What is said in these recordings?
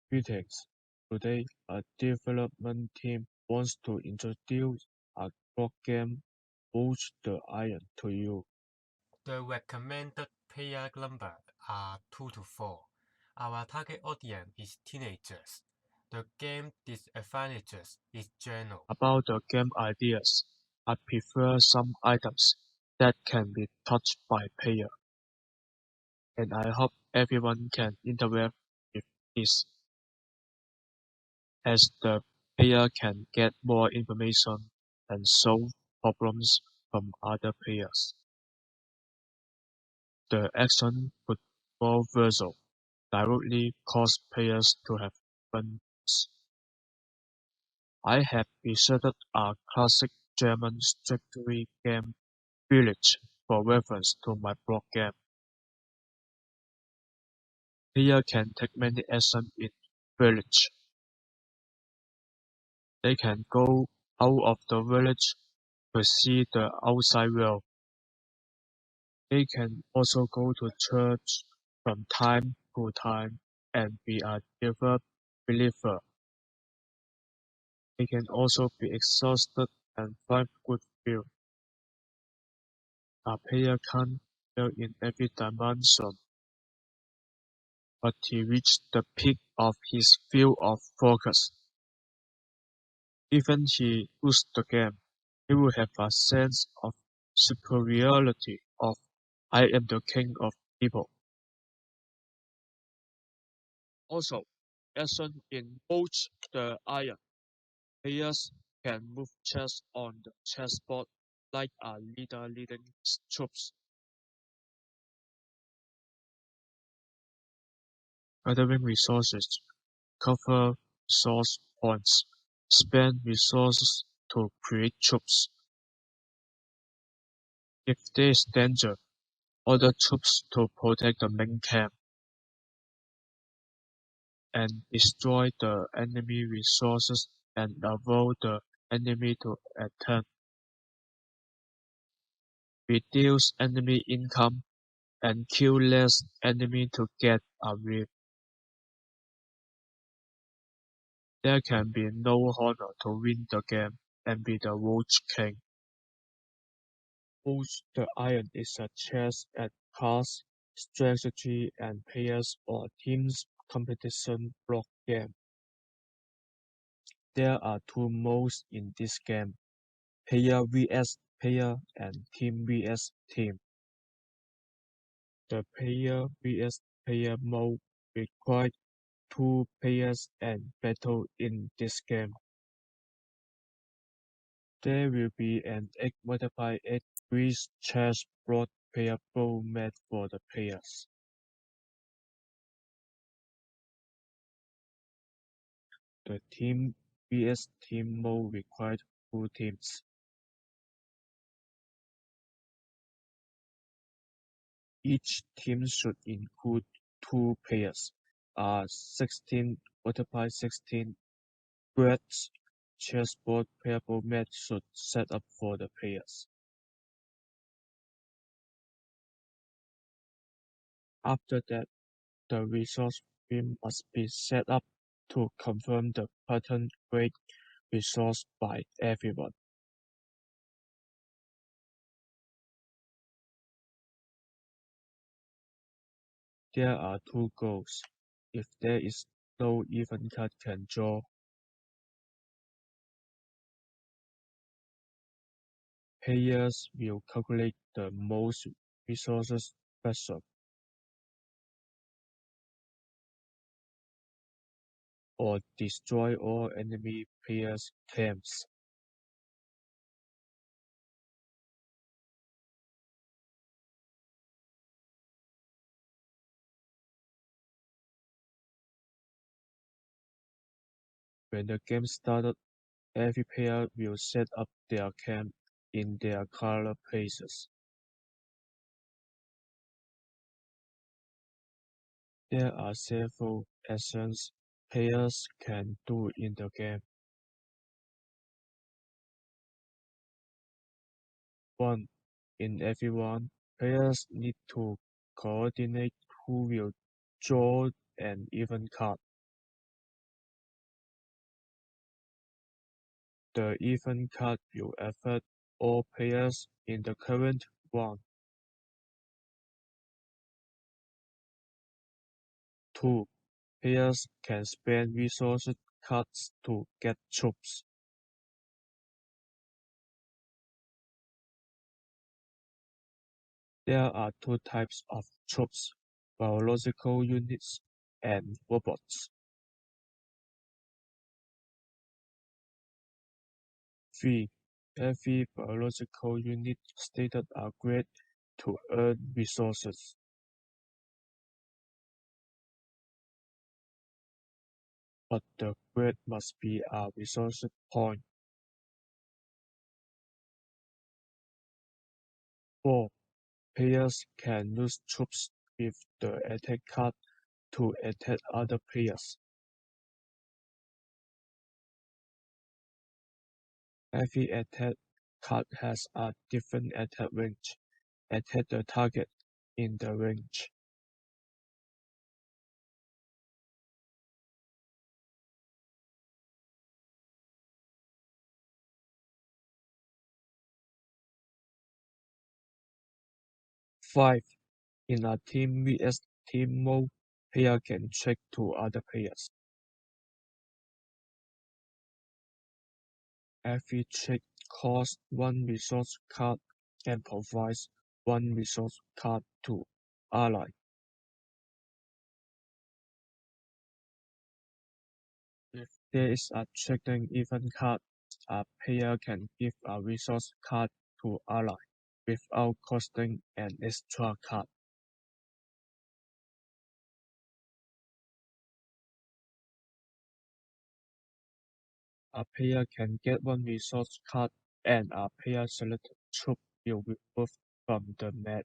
Greetings. Today, a development team wants to introduce a board game, Push the Iron, to you. The recommended player number are 2 to 4. Our target audience is teenagers. The game disadvantages is general. About the game ideas, I prefer some items that can be touched by player, and I hope everyone can interact with this, as the player can get more information and solve problems from other players. The action football version directly cause players to have fun. I have researched a classic German strategy game, Village, for reference to my blog game. Players can take many actions in Village. They can go out of the village to see the outside world. They can also go to church from time to time and be a devout believer. They can also be exhausted and find good feel. A player can't fail in every dimension, but he reached the peak of his field of focus. Even he loses the game, he will have a sense of superiority of I am the king of people. Also, action in both the iron. Players can move chess on the chessboard like a leader leading his troops. Gathering resources, cover resource points, spend resources to create troops. If there is danger, order troops to protect the main camp and destroy the enemy resources and avoid the enemy to attack. Reduce enemy income and kill less enemy to get a win. There can be no honor to win the game and be the world king. Both the Iron is a chess and cards, strategy and players or teams competition block game. There are two modes in this game, player vs player and team vs team. The player vs player mode requires two players and battle in this game. There will be an 8x8 Greece chessboard playable made for the players. The team vs team mode required two teams. Each team should include two players. A 16x16 Great chessboard playable mat should set up for the players. After that, the resource bin must be set up to confirm the pattern grade resource by everyone. There are two goals. If there is no even card can draw. Players will calculate the most resources first, or destroy all enemy players' camps. When the game started, every player will set up their camp in their color places. There are several actions players can do in the game. 1. In every round, players need to coordinate who will draw an even card. The event card will affect all players in the current round. 2. Players can spend resource cards to get troops. There are two types of troops, biological units and robots. 3. Every biological unit stated a grade to earn resources. But the grade must be a resource point. 4. Players can use troops with the attack card to attack other players. Every attack card has a different attack range. Attack the target in the range. Five. In a team vs team mode, player can trade to other players. Every trade costs one resource card and provides one resource card to ally. If there is a trading event card, a player can give a resource card to ally without costing an extra card. A player can get one resource card and a player selected troop will be moved from the map.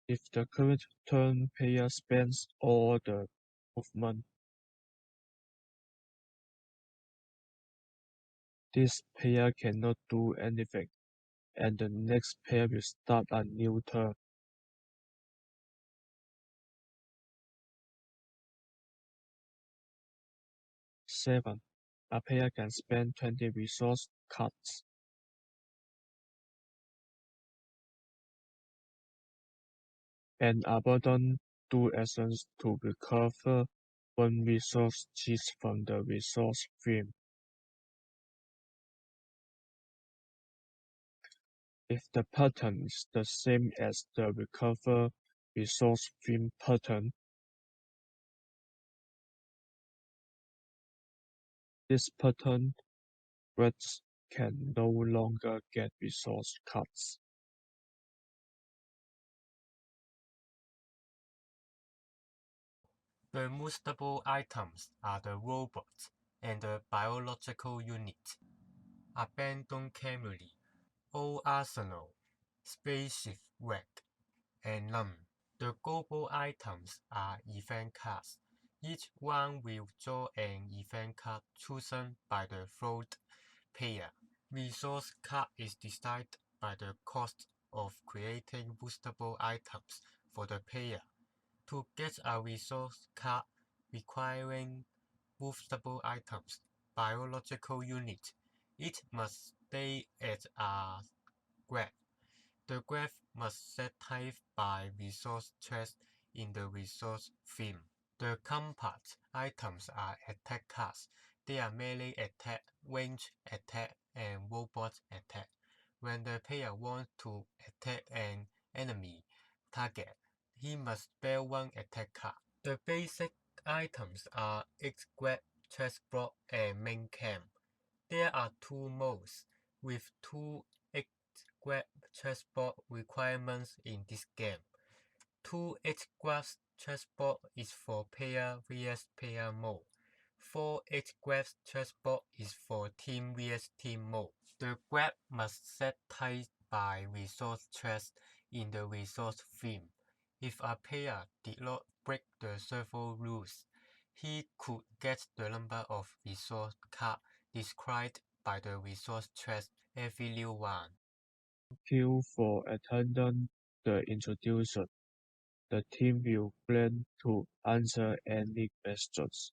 If the current turn player spends all the movement, this player cannot do anything, and the next player will start a new turn. 7. A player can spend 20 resource cards. And abandon 2 actions to recover 1 resource each from the resource stream. If the pattern is the same as the recover resource stream pattern, this pattern reds can no longer get resource cards. The movable items are the robots and the biological unit. Abandoned Camry, Old Arsenal, Spaceship Wreck, and None. The global items are event cards. Each one will draw an event card chosen by the third player. Resource card is decided by the cost of creating boostable items for the player. To get a resource card requiring boostable items, biological unit, it must stay at a graph. The graph must set type by resource chest in the resource theme. The combat items are attack cards. They are melee attack, range attack, and robot attack. When the player wants to attack an enemy target, he must spell one attack card. The basic items are X-Grab, chest block, and main camp. There are 2 modes, with 2 X-Grab chest block requirements in this game. 2 X-Grab chest block is for player vs player mode. 4 X-Grab chest block is for team vs team mode. The grab must set type by resource chest in the resource theme. If a player did not break the server rules, he could get the number of resource cards described by the resource chest every new one. Thank you for attending the introduction. The team will plan to answer any questions.